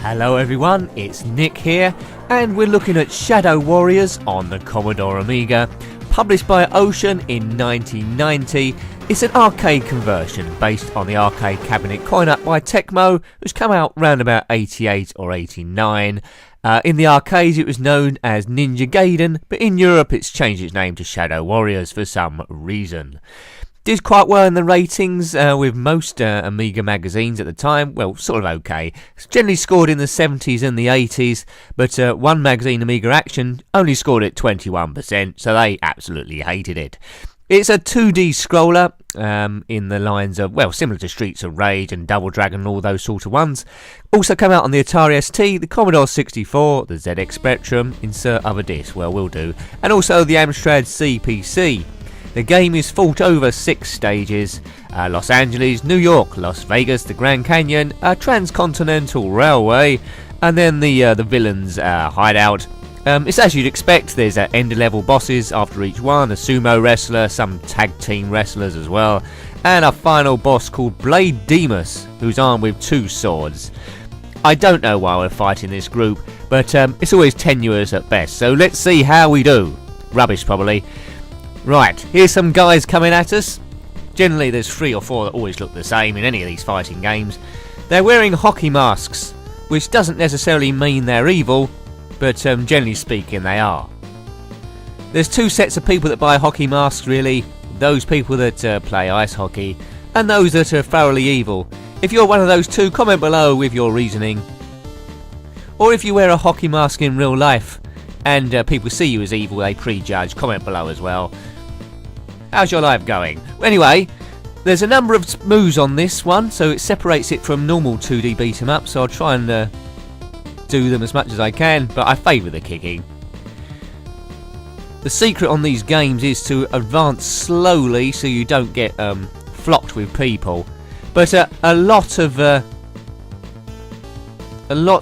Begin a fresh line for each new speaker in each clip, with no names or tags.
Hello everyone, it's Nick here, and we're looking at Shadow Warriors on the Commodore Amiga. Published by Ocean in 1990, it's an arcade conversion based on the arcade cabinet coin-up by Tecmo, which came out round about 88 or 89. In the arcades it was known as Ninja Gaiden, but in Europe it's changed its name to Shadow Warriors for some reason. Did quite well in the ratings with most Amiga magazines at the time. Well, sort of okay. It's generally scored in the 70s and the 80s, but one magazine, Amiga Action, only scored it 21%, so they absolutely hated it. It's a 2D scroller in the lines of, well, similar to Streets of Rage and Double Dragon and all those sort of ones. Also came out on the Atari ST, the Commodore 64, the ZX Spectrum, insert other disc, well, will do, and also the Amstrad CPC. The game is fought over 6 stages: Los Angeles, New York, Las Vegas, the Grand Canyon, a transcontinental railway, and then the villain's hideout. It's as you'd expect. There's end level bosses after each one, a sumo wrestler, some tag team wrestlers as well, and a final boss called Blade Demas, who's armed with 2 swords. I don't know why we're fighting this group, but it's always tenuous at best, so let's see how we do. Rubbish probably. Right, here's some guys coming at us. Generally there's 3 or 4 that always look the same in any of these fighting games. They're wearing hockey masks, which doesn't necessarily mean they're evil, but generally speaking they are. There's 2 sets of people that buy hockey masks really: those people that play ice hockey, and those that are thoroughly evil. If you're one of those 2, comment below with your reasoning. Or if you wear a hockey mask in real life and people see you as evil, they prejudge, comment below as well. How's your life going? Anyway, there's a number of moves on this one, so it separates it from normal 2D beat 'em up, so I'll try and do them as much as I can, but I favour the kicking. The secret on these games is to advance slowly so you don't get flocked with people, but a lot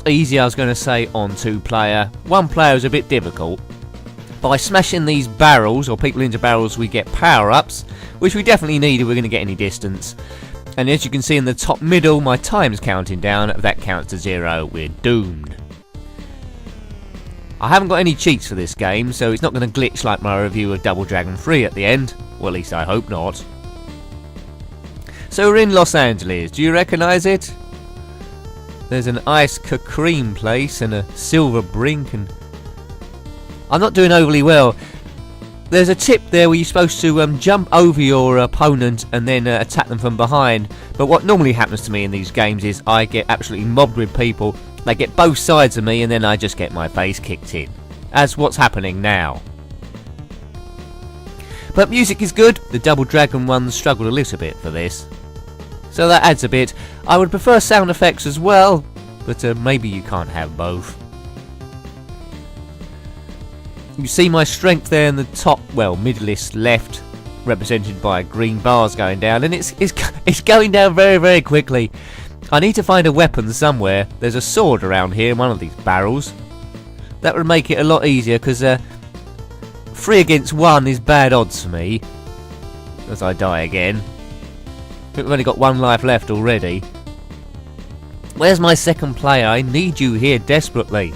easier, I was going to say, on 2-player. 1-player is a bit difficult. By smashing these barrels, or people into barrels, we get power-ups, which we definitely need if we're going to get any distance. And as you can see in the top middle, my time's counting down. If that counts to 0, we're doomed. I haven't got any cheats for this game, so it's not going to glitch like my review of Double Dragon 3 at the end. Well, at least I hope not. So we're in Los Angeles. Do you recognise it? There's an ice cream place and a silver brink, and I'm not doing overly well. There's a tip there where you're supposed to jump over your opponent and then attack them from behind, but what normally happens to me in these games is I get absolutely mobbed with people. They get both sides of me and then I just get my face kicked in, as what's happening now. But music is good. The Double Dragon ones struggled a little bit for this, so that adds a bit. I would prefer sound effects as well, but maybe you can't have both. You see my strength there in the top, well, middleist left, represented by green bars going down, and it's going down very, very quickly. I need to find a weapon somewhere. There's a sword around here in one of these barrels. That would make it a lot easier, because 3 against 1 is bad odds for me, as I die again. We've only got 1 life left already. Where's my second player? I need you here desperately.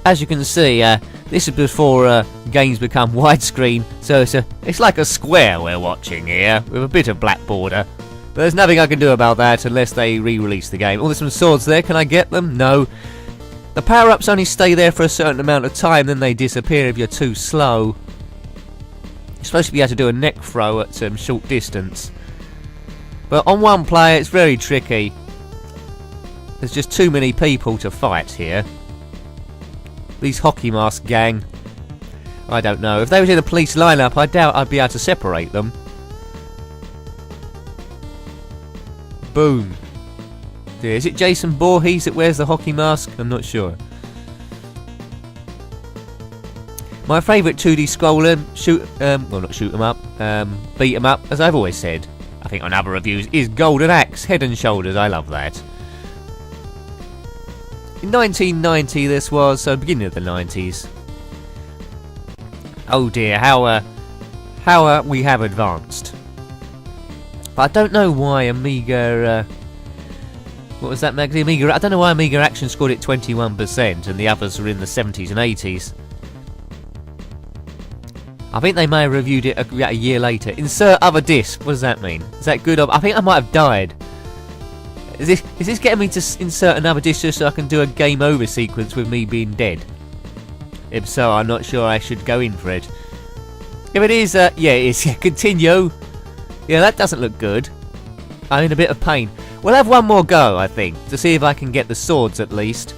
As you can see, this is before games become widescreen, so it's like a square we're watching here, with a bit of black border. But there's nothing I can do about that unless they re-release the game. Oh, there's some swords there. Can I get them? No. The power-ups only stay there for a certain amount of time, then they disappear if you're too slow. You're supposed to be able to do a neck throw at some short distance. But on 1 player it's very tricky. There's just too many people to fight here. These hockey mask gang, I don't know. If they was in a police lineup, I doubt I'd be able to separate them. Boom. Is it Jason Voorhees that wears the hockey mask? I'm not sure. My favourite 2D scroller, beat 'em up, as I've always said, I think on other reviews, is Golden Axe, Head and Shoulders. I love that. In 1990 this was, so beginning of the 90s. Oh dear, how we have advanced. But I don't know why Amiga What was that magazine? Amiga. I don't know why Amiga Action scored it 21% and the others were in the 70s and 80s. I think they may have reviewed it a year later. Insert other disc. What does that mean? Is that good? I think I might have died. Is this getting me to insert another disc just so I can do a game over sequence with me being dead? If so, I'm not sure I should go in for it. If it is, yeah, it is. Yeah, continue. Yeah, that doesn't look good. I'm in a bit of pain. We'll have one more go, I think, to see if I can get the swords at least.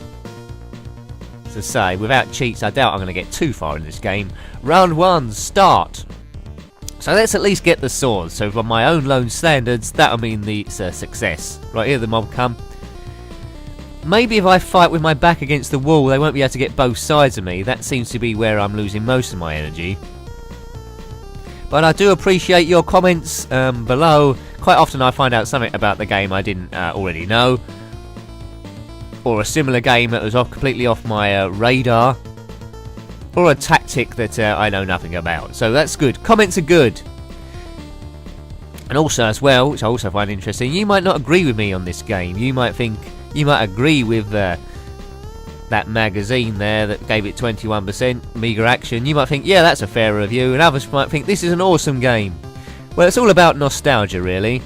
As I say, without cheats, I doubt I'm going to get too far in this game. Round 1, start. So let's at least get the swords. So from my own lone standards, that'll mean the success. Right, here the mob come. Maybe if I fight with my back against the wall, they won't be able to get both sides of me. That seems to be where I'm losing most of my energy. But I do appreciate your comments below. Quite often I find out something about the game I didn't already know. Or a similar game that was completely off my radar. Or a tactic that I know nothing about. So that's good. Comments are good. And also as well, which I also find interesting, you might not agree with me on this game. You might think, you might agree with that magazine there that gave it 21%, Amiga Action. You might think, yeah, that's a fair review. And others might think, this is an awesome game. Well, it's all about nostalgia, really.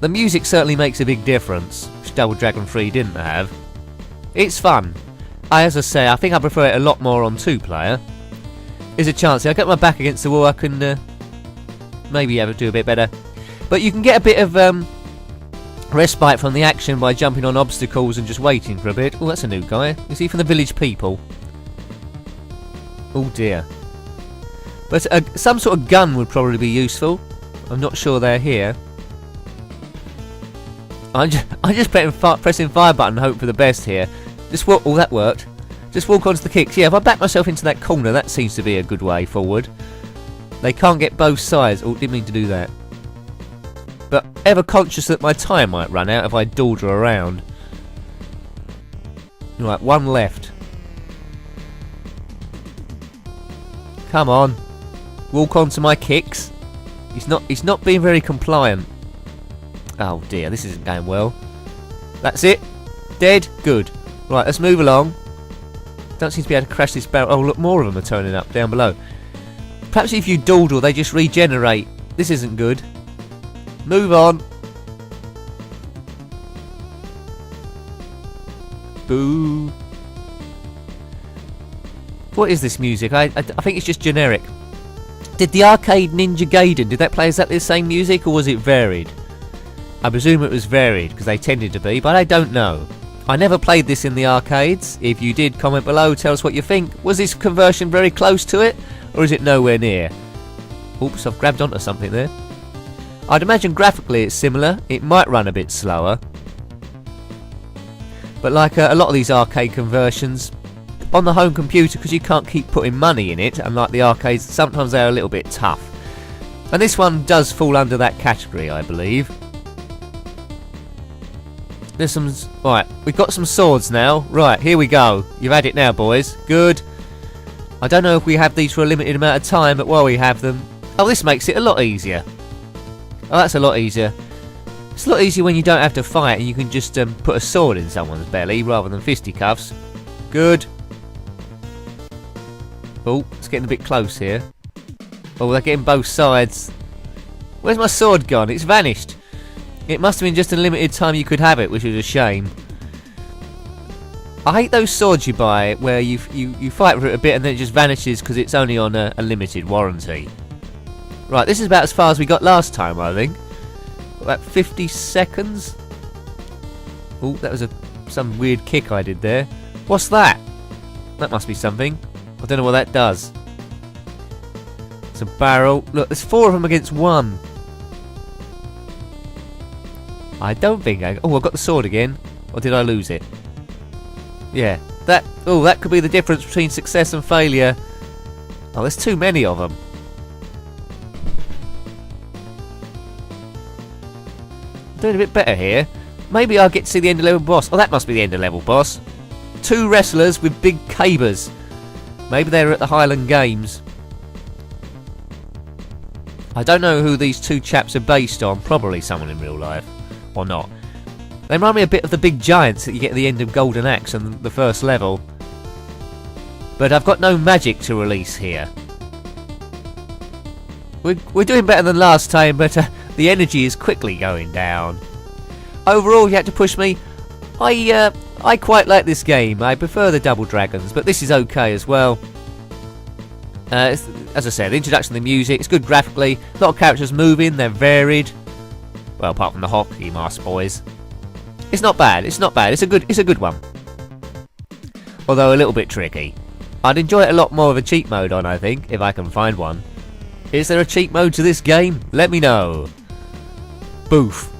The music certainly makes a big difference, which Double Dragon 3 didn't have. It's fun. As I say, I think I prefer it a lot more on 2-player. There's a chance. If I get my back against the wall, I can maybe have to do a bit better. But you can get a bit of respite from the action by jumping on obstacles and just waiting for a bit. Oh, that's a new guy. Is he from the Village People? Oh dear. But some sort of gun would probably be useful. I'm not sure they're here. I'm just pressing fire button and hope for the best here. Just walk. Oh, that worked. Just walk onto the kicks. Yeah, if I back myself into that corner, that seems to be a good way forward. They can't get both sides. Oh, didn't mean to do that. But ever conscious that my time might run out if I dawdle around. Right, one left. Come on. Walk onto my kicks. He's not being very compliant. Oh dear, this isn't going well. That's it. Dead. Good. Right, let's move along. Don't seem to be able to crash this barrel. Oh, look, more of them are turning up down below. Perhaps if you dawdle, they just regenerate. This isn't good. Move on. Boo. What is this music? I think it's just generic. Did the arcade Ninja Gaiden, did that play exactly the same music or was it varied? I presume it was varied because they tended to be, but I don't know. I never played this in the arcades. If you did, comment below, tell us what you think. Was this conversion very close to it or is it nowhere near? Oops, I've grabbed onto something there. I'd imagine graphically it's similar. It might run a bit slower. But like a lot of these arcade conversions, on the home computer, because you can't keep putting money in it, unlike the arcades, sometimes they're a little bit tough. And this one does fall under that category, I believe. There's some... Right, we've got some swords now. Right, here we go. You've had it now, boys. Good. I don't know if we have these for a limited amount of time, but while we have them... Oh, this makes it a lot easier. Oh, that's a lot easier. It's a lot easier when you don't have to fight and you can just put a sword in someone's belly rather than fisticuffs. Good. Oh, it's getting a bit close here. Oh, they're getting both sides. Where's my sword gone? It's vanished. It must have been just a limited time you could have it, which is a shame. I hate those swords you buy where you fight for it a bit and then it just vanishes because it's only on a limited warranty. Right, this is about as far as we got last time, I think. About 50 seconds. Oh, that was some weird kick I did there. What's that? That must be something. I don't know what that does. It's a barrel. Look, there's 4 of them against 1. I don't think I... Oh, I got the sword again. Or did I lose it? Yeah. That could be the difference between success and failure. Oh, there's too many of them. Doing a bit better here. Maybe I'll get to see the end of level boss. Oh, that must be the end of level boss. 2 wrestlers with big cabers. Maybe they're at the Highland Games. I don't know who these 2 chaps are based on. Probably someone in real life. or not. They remind me a bit of the big giants that you get at the end of Golden Axe and the first level. But I've got no magic to release here. We're doing better than last time, but the energy is quickly going down. Overall, you had to push me. I quite like this game. I prefer the Double Dragons, but this is okay as well. As I said, the introduction of the music, it's good graphically. A lot of characters moving, they're varied. Well, apart from the hockey mask boys. It's not bad. It's not bad. It's a good one. Although a little bit tricky. I'd enjoy it a lot more with a cheat mode on, I think, if I can find one. Is there a cheat mode to this game? Let me know. Boof.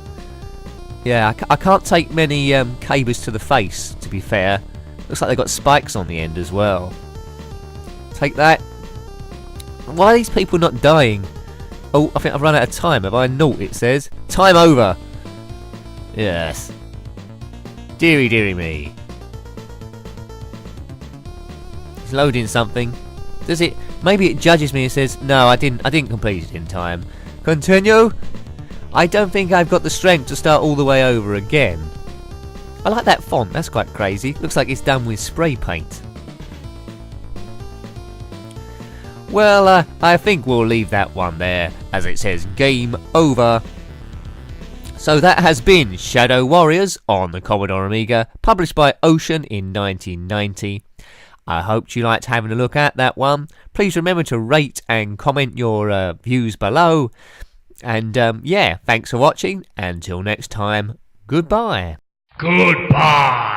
Yeah, I can't take many cabers to the face, to be fair. Looks like they've got spikes on the end as well. Take that. Why are these people not dying? Oh, I think I've run out of time. Have I? Naught, it says. Time over. Yes. Deary, deary me. It's loading something. Does it? Maybe it judges me and says, no, I didn't complete it in time. Continue. I don't think I've got the strength to start all the way over again. I like that font. That's quite crazy. Looks like it's done with spray paint. Well, I think we'll leave that one there, as it says game over. So that has been Shadow Warriors on the Commodore Amiga, published by Ocean in 1990. I hope you liked having a look at that one. Please remember to rate and comment your views below. And yeah, thanks for watching. Until next time, goodbye.
Goodbye.